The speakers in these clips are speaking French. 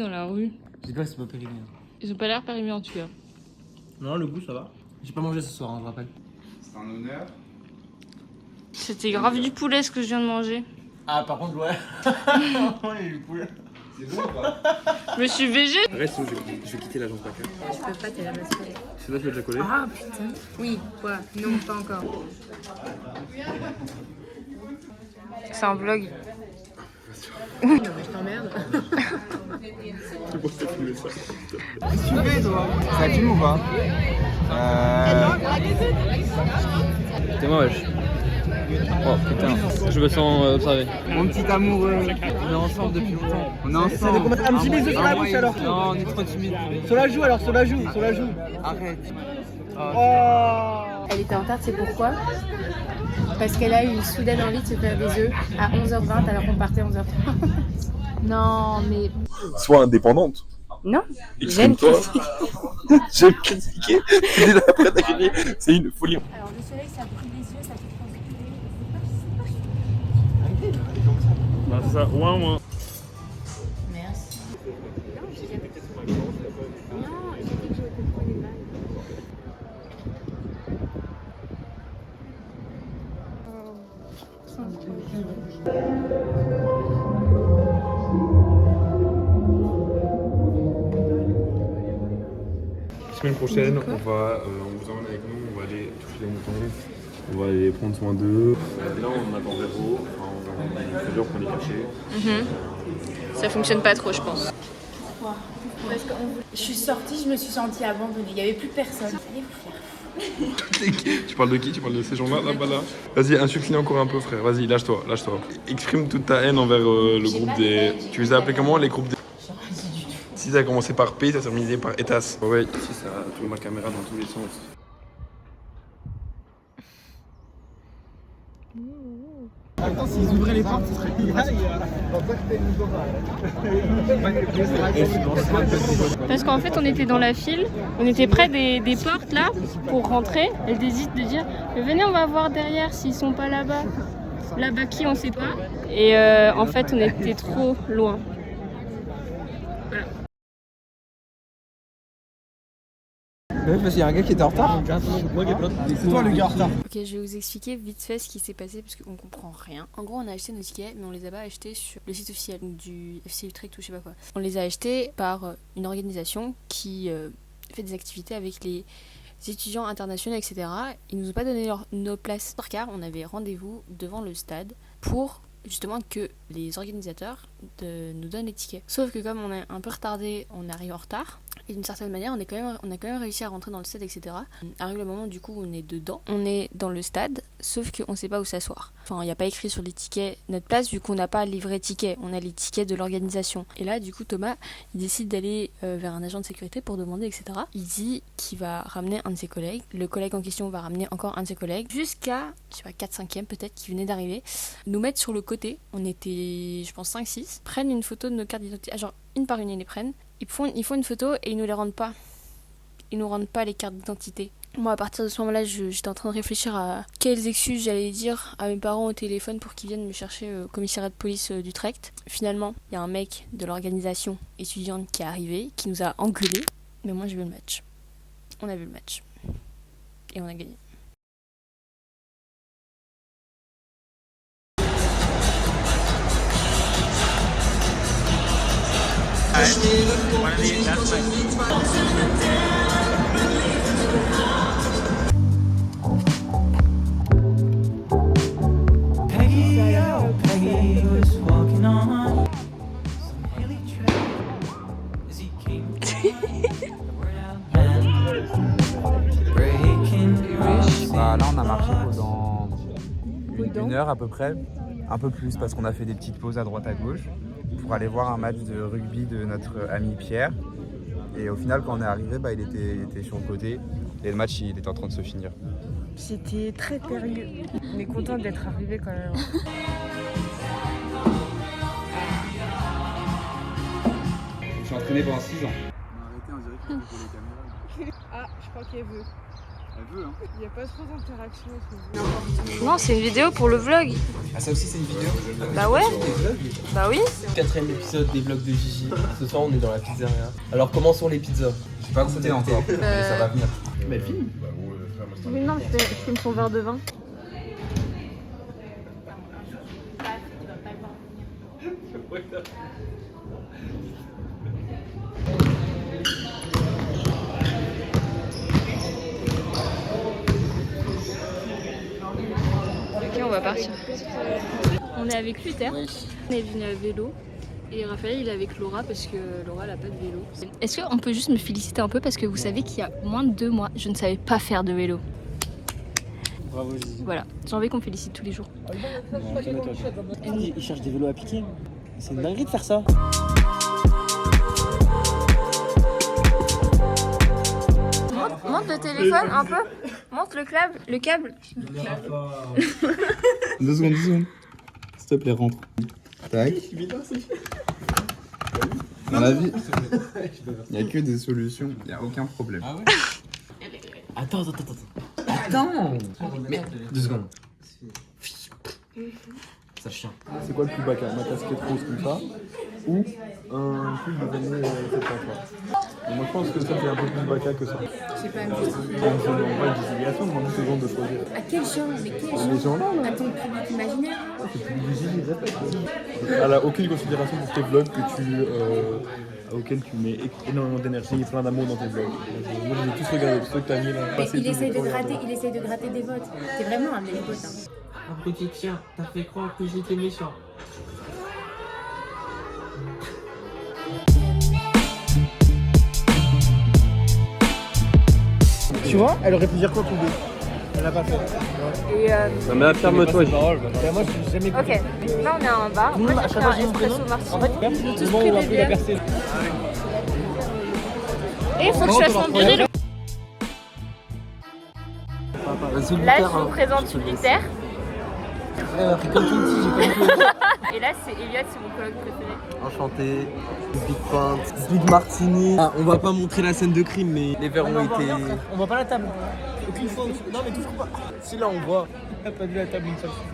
dans la rue. C'est quoi, c'est pas périmé. Ils ont pas l'air périmés en tout cas. Non, le goût ça va. J'ai pas mangé ce soir, hein, je rappelle. C'est un honneur. C'était grave du poulet ce que je viens de manger. Ah, par contre, ouais. Il y a eu du poulet. C'est bon ou pas? Je me suis végé. Reste, je vais quitter l'agence Packer. Tu peux pas, t'es la base collée. C'est là que tu l'as déjà collé? Ah putain. Oui, quoi? Non, pas encore. C'est un vlog. Non, mais je t'emmerde. C'est pour ça filmer ça. Qu'est-ce que tu fais toi? Ça filme ou pas? C'est moi, wesh. Oh putain, je me sens observé. Mon petit amoureux. On est ensemble depuis longtemps. On est ensemble. Un petit bisou sur la bouche alors. Non, on est trop timide. Sur la joue alors, sur la joue, sur la joue. Arrête. Elle était en retard, c'est pourquoi? Parce qu'elle a eu une soudaine envie de se faire des œufs à 11h20 alors qu'on partait à 11h30. Non, mais... Sois indépendante. Non, j'aime toi. J'aime critiquer. Dès après t'as crié. C'est une folie. Alors le soleil, ça brûle les yeux, ça fait transpirer. Bah c'est ça, ouin. Merci. Non, j'ai dit que je comprenais mal. Semaine prochaine, on vous emmène avec nous, on va aller toucher les moutons, on va aller prendre soin d'eux. Là on attend Véro, on fait dur pour les cacher. Ça fonctionne pas trop, je pense. Parce que je suis sortie, je me suis sentie abandonnée. Il n'y avait plus personne. Allez vous faire. Tu parles de qui? Tu parles de ces gens-là, là-bas, là? Vas-y, insulte-les encore un peu, frère. Vas-y, lâche-toi, lâche-toi. Exprime toute ta haine envers le groupe des... Tu les as appelés comment, les groupes des... Si ça a commencé par P, ça s'est terminé par Etas. Ouais, ici ça tourne ma caméra dans tous les sens. Attends, s'ils ouvraient les portes, ce serait plus grave. Parce qu'en fait, on était dans la file, on était près des portes là pour rentrer. Elle hésite de dire venez, on va voir derrière s'ils sont pas là-bas. Là-bas qui, on sait pas. Et en fait, on était trop loin. Ouais, parce qu'il y a un gars qui était en retard. C'est toi le gars en retard. Ok, je vais vous expliquer vite fait ce qui s'est passé parce qu'on comprend rien. En gros, on a acheté nos tickets, mais on les a pas achetés sur le site officiel du FC Utrecht ou je sais pas quoi. On les a achetés par une organisation qui fait des activités avec les étudiants internationaux, etc. Ils nous ont pas donné nos places car on avait rendez-vous devant le stade pour justement que les organisateurs nous donnent les tickets. Sauf que comme on est un peu retardé, on arrive en retard. Et d'une certaine manière, on a quand même réussi à rentrer dans le stade, etc. Arrive le moment du coup où on est dedans. On est dans le stade, sauf qu'on sait pas où s'asseoir. Enfin, il n'y a pas écrit sur les tickets notre place vu qu'on n'a pas livré ticket. On a les tickets de l'organisation. Et là, du coup, Thomas, il décide d'aller vers un agent de sécurité pour demander, etc. Il dit qu'il va ramener un de ses collègues. Le collègue en question va ramener encore un de ses collègues. Jusqu'à, je sais pas, 4-5e peut-être, qui venait d'arriver. Nous mettre sur le côté. On était, je pense, 5-6. Prennent une photo de nos cartes d'identité. Genre, une par une, ils les prennent. Ils font une photo et ils nous les rendent pas. Ils nous rendent pas les cartes d'identité. Moi, à partir de ce moment-là, j'étais en train de réfléchir à quelles excuses j'allais dire à mes parents au téléphone pour qu'ils viennent me chercher au commissariat de police d'Utrecht. Finalement, il y a un mec de l'organisation étudiante qui est arrivé, qui nous a engueulés. Mais moi, j'ai vu le match. On a vu le match. Et on a gagné. Bah, là on a marché pendant une heure à peu près, un peu plus parce qu'on a fait des petites pauses à droite à gauche pour aller voir un match de rugby de notre ami Pierre. Et au final quand on est arrivé, bah, il était sur le côté et le match il était en train de se finir. C'était très périlleux. On est content d'être arrivé quand même. Je suis entraîné pendant 6 ans. Ah, je crois qu'elle veut. Elle veut, hein. Il n'y a pas trop d'interaction entre vous. Non, c'est une vidéo pour le vlog. Ah, ça aussi, c'est une vidéo? Bah ouais. Bah oui. 4ème épisode des vlogs de Gigi. Ce soir, on est dans la pizzeria. Alors, comment sont les pizzas? J'ai pas goûté encore, mais ça va venir. Mais filme. Oui, non, je filme son verre de vin. Ok, on va partir. On est avec Luther. On est venu à vélo. Et Raphaël il est avec Laura parce que Laura elle a pas de vélo. Est-ce qu'on peut juste me féliciter un peu parce que vous savez qu'il y a moins de 2 mois, je ne savais pas faire de vélo. Bravo, Gigi. Voilà, j'ai envie qu'on me félicite tous les jours. Ils cherchent des vélos à piquer. C'est une dinguerie de faire ça. Monte le téléphone un peu. Monte le câble. 2 secondes. S'il te plaît, rentre. Tac. Dans la vie, il n'y a que des solutions, il n'y a aucun problème. Ah ouais? Attends. Mais 2 secondes. Ça chien. C'est quoi le plus bacard? Ma casquette rose comme ça ou un pull de vanille cette fois. Moi je pense que ça c'est un peu plus bacard que ça. Je sais pas, me justifier. On va justification, on demande 2 secondes de choisir. À quelle chose? Mais quelle chose? Les gens là, À ton public imaginaire? c'est plus Gigi, répète. Elle a aucune considération pour tes vlogs auxquels tu mets énormément d'énergie et plein d'amour dans tes vlogs. Moi je les ai tous regardés, tous ceux que t'as mis là. Mais il essaye de gratter des votes. T'es vraiment un mec vote. Hein. Un petit chien, t'as fait croire que j'étais méchant. Tu vois, elle aurait pu dire quoi pour deux. Elle l'a pas fait. Et Non mais ferme-toi. Moi je jamais ok, là on est à un bar. Moi j'ai pris un espresso martini. En fait, Ils ont tous pris des bières. Et il faut que je fasse mon viril. Là je vous présente Luther. Et là c'est Elliot, c'est mon collègue préféré. Enchanté. Big Pint. Big Martini. Ah, on va pas montrer la scène de crime, mais les verres ont été... On voit pas la table. Aucune fois. Non mais toujours pas. Si là on voit. On a pas vu la table une seule fois.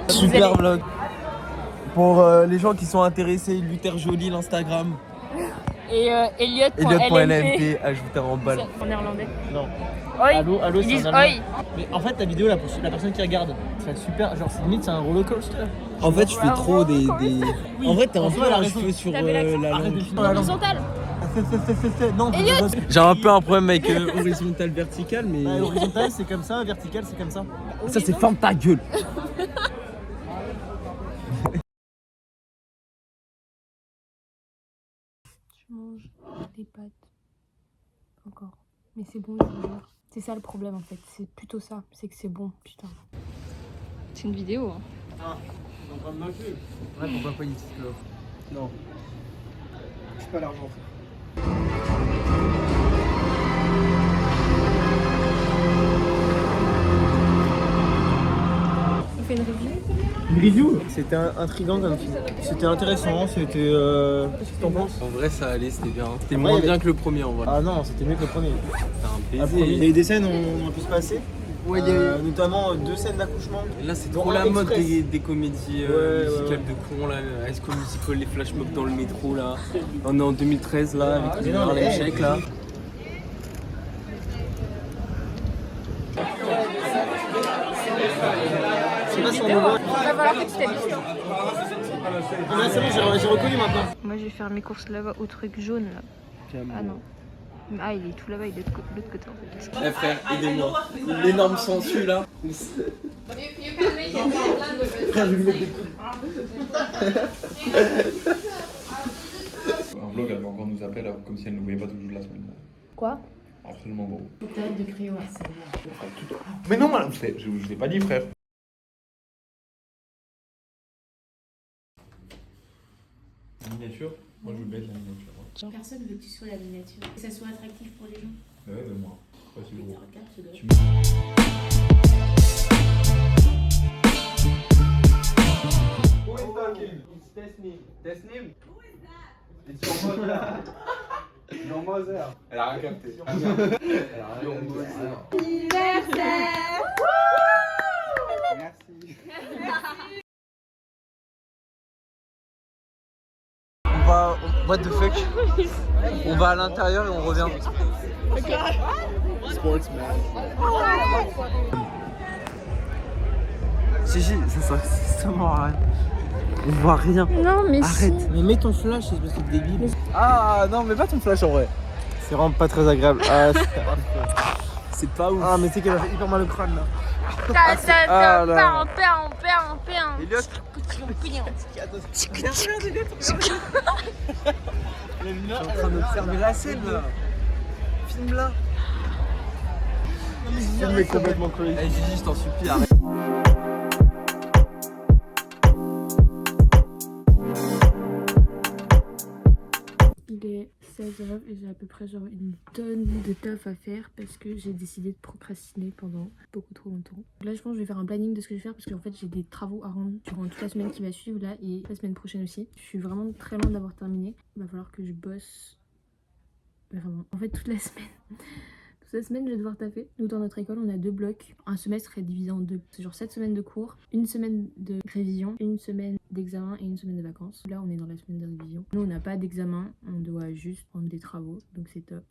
Super vlog. Pour les gens qui sont intéressés, Luther Jolie, l'Instagram. Et Elliot.lmp. Elliot.lmp, ajouté en balle. En néerlandais. Non. Oi. Allô, Ils c'est disent un oi. allemand. Mais en fait ta vidéo la personne qui regarde, c'est super, genre c'est limite c'est un roller coaster. En fait, je fais trop des... En vrai, t'es un peu à cheveux sur T'avais la l'accent langue. horizontal. Non, J'ai un peu un problème avec horizontal, vertical, mais... horizontal c'est comme ça, vertical c'est comme ça. Ça, c'est ferme ta gueule. Je mange des pâtes. Encore. Mais c'est bon, je vous jure. C'est ça le problème en fait. C'est plutôt ça. C'est que c'est bon, putain. C'est une vidéo. Hein. Ah, on va me moquer. Ouais, pourquoi pas une petite clope? Non. Je suis pas l'argent. On fait une review. Une review? C'était intriguant comme film. C'était intéressant, c'était... Qu'est-ce que t'en penses? En vrai, ça allait, c'était bien. C'était Ouais, moins il y bien avait- que le premier, en vrai. Ah non, c'était mieux que le premier. C'était un Le premier. Il y a baiser. eu des scènes où on a pu se passer. Ouais, il y a eu... Notamment 2 scènes d'accouchement. Là, c'est Dont trop un la mode express. des comédies Ouais, musicales de cons, là. High School Musical, les flash mobs dans le métro, là. On est en 2013, là, avec les Mais non, Harlem mais- Shake, là. C'est pas son nouveau. Il va falloir que tu t'habilles. Ah, c'est bon, j'ai reconnu maintenant. Moi je vais faire mes courses là-bas au truc jaune là. Ah non. Ah il est tout là-bas, il est de l'autre côté en fait. Eh frère, aidez-moi. L'énorme sensu, là. Un vlog, elle va encore nous appeler là, comme si elle ne voyait pas toujours la semaine. Quoi? Absolument bon. Peut-être de créer au harcèlement. Mais non, je vous l'ai pas dit, frère. Miniature? Moi je veux bien être la miniature. Ouais. Personne veut que tu sois la miniature. Que ça soit attractif pour les gens. Ouais, de moi. Pas si gros. Regarde ce gars. Who is talking? It's Tesnim. Tesnim? It's your mother. Elle a rien capté. What the fuck? On va à l'intérieur et on revient. Sportsman. Gigi, ça sert strictement à rien. On voit rien. Non, mais arrête. si. Mais mets ton flash, espèce de débile. Ah non, mais pas ton flash en vrai. C'est vraiment pas très agréable. Ah, c'est pas ouf. Ah, mais tu sais qu'elle a fait hyper mal au crâne là. Elliot. Je suis en train d'observer la scène là. Filme-la. Film est complètement crazy. Eh Gigi, je t'en supplie, arrête. Il est 16h et j'ai à peu près genre une tonne de taf à faire parce que j'ai décidé de procrastiner pendant beaucoup trop longtemps. Là je pense que je vais faire un planning de ce que je vais faire parce qu'en fait j'ai des travaux à rendre durant toute la semaine qui va suivre là et la semaine prochaine aussi. Je suis vraiment très loin d'avoir terminé. Il va falloir que je bosse vraiment en fait toute la semaine. Toute la semaine je vais devoir taffer. Nous dans notre école on a 2 blocs. Un semestre est divisé en 2. C'est genre 7 semaines de cours, une semaine de révision, une semaine d'examen et une semaine de vacances. Là on est dans la semaine de révision. Nous on n'a pas d'examen, on doit juste prendre des travaux donc c'est top.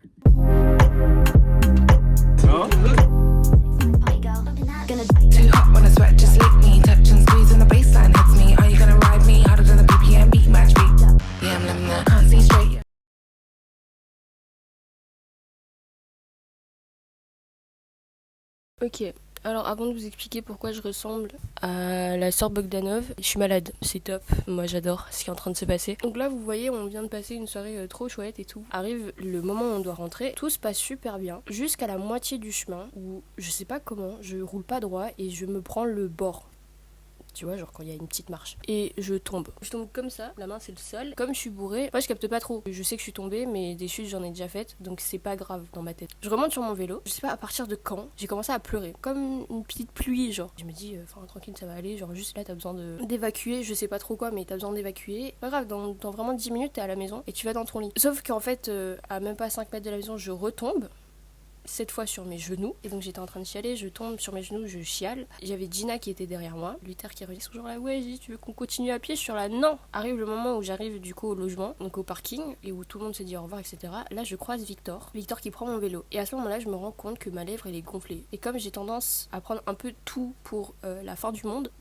Too hot when I sweat, just lick me. Touch and squeeze and the baseline hits me. Are you gonna ride me harder than the BPM beat match beat? Yeah, I'm living that. Can't see straight. Ok, alors avant de vous expliquer pourquoi je ressemble à la sœur Bogdanov, je suis malade, c'est top, moi j'adore ce qui est en train de se passer. Donc là vous voyez, on vient de passer une soirée trop chouette et tout. Arrive le moment où on doit rentrer, tout se passe super bien, jusqu'à la moitié du chemin où je sais pas comment, je roule pas droit et je me prends le bord. Tu vois, genre quand il y a une petite marche. Et je tombe. Je tombe comme ça, la main c'est le sol. Comme je suis bourrée, moi je capte pas trop. Je sais que je suis tombée, mais des chutes j'en ai déjà faites, donc c'est pas grave dans ma tête. Je remonte sur mon vélo, je sais pas à partir de quand, j'ai commencé à pleurer. Comme une petite pluie, genre. Je me dis, enfin tranquille, ça va aller, genre juste là t'as besoin d'évacuer, je sais pas trop quoi, mais t'as besoin d'évacuer. Pas grave, dans vraiment 10 minutes t'es à la maison et tu vas dans ton lit. Sauf qu'en fait, à même pas 5 mètres de la maison, je retombe. Cette fois sur mes genoux, et donc j'étais en train de chialer, je tombe sur mes genoux, je chiale. J'avais Gina qui était derrière moi, Luther qui revenait toujours là, ouais Gigi, tu veux qu'on continue à pied? Je suis là, non. Arrive le moment où j'arrive du coup au logement, donc au parking, et où tout le monde se dit au revoir, etc. Là je croise Victor qui prend mon vélo, et à ce moment-là je me rends compte que ma lèvre elle est gonflée. Et comme j'ai tendance à prendre un peu tout pour la fin du monde,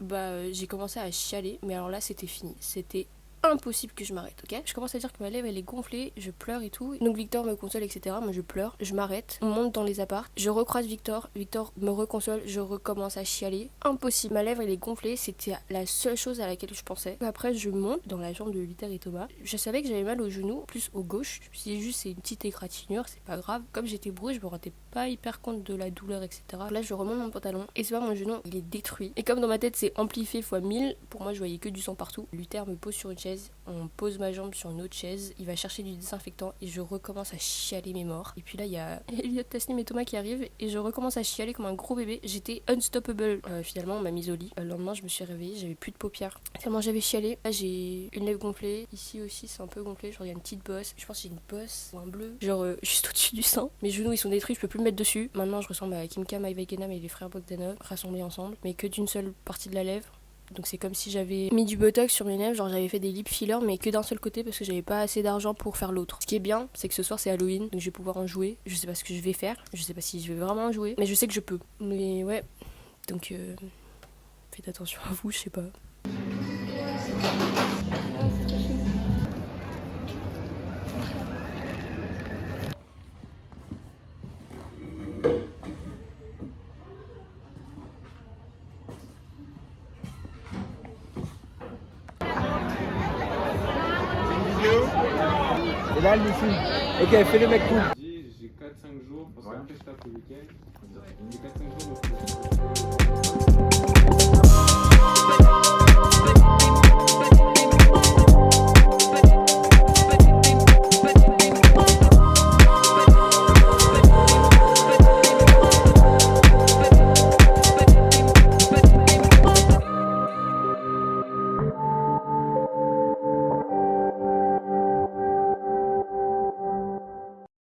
j'ai commencé à chialer, mais alors là c'était fini, c'était impossible que je m'arrête, ok? Je commence à dire que ma lèvre elle est gonflée, je pleure et tout. Donc Victor me console, etc. Moi je pleure, je m'arrête, on monte dans les apparts, je recroise Victor me reconsole, je recommence à chialer. Impossible, ma lèvre elle est gonflée, c'était la seule chose à laquelle je pensais. Après je monte dans la chambre de Luther et Thomas. Je savais que j'avais mal au genou, plus au gauche. Je me suis dit juste c'est une petite égratignure, c'est pas grave. Comme j'étais bourrée, je me rendais pas hyper compte de la douleur, etc. Là je remonte mon pantalon et c'est pas mon genou, il est détruit. Et comme dans ma tête c'est amplifié x 1000, pour moi je voyais que du sang partout. Luther me pose sur une chaise, on pose ma jambe sur une autre chaise, il va chercher du désinfectant et je recommence à chialer mes morts. Et puis là il y a Elliot, Tasnim et Thomas qui arrivent et je recommence à chialer comme un gros bébé. J'étais unstoppable. Finalement on m'a mise au lit. Le lendemain je me suis réveillée, j'avais plus de paupières tellement j'avais chialé. Là j'ai une lèvre gonflée, ici aussi c'est un peu gonflé, genre il y a une petite bosse. Je pense que j'ai une bosse ou un bleu, genre juste au-dessus du sein. Mes genoux ils sont détruits, je peux plus me mettre dessus. Maintenant je ressemble à Kimka, Maïvekenam et les frères Bogdanov rassemblés ensemble, mais que d'une seule partie de la lèvre. Donc c'est comme si j'avais mis du botox sur mes lèvres, genre j'avais fait des lip fillers mais que d'un seul côté parce que j'avais pas assez d'argent pour faire l'autre. Ce qui est bien, c'est que ce soir c'est Halloween, donc je vais pouvoir en jouer. Je sais pas ce que je vais faire, je sais pas si je vais vraiment en jouer, mais je sais que je peux. Mais ouais, donc faites attention à vous, je sais pas. Et là, elle nous filme. Ok, fais le mec cool. J'ai 4-5 jours, parce qu'après je tape le week-end. J'ai 4-5 jours.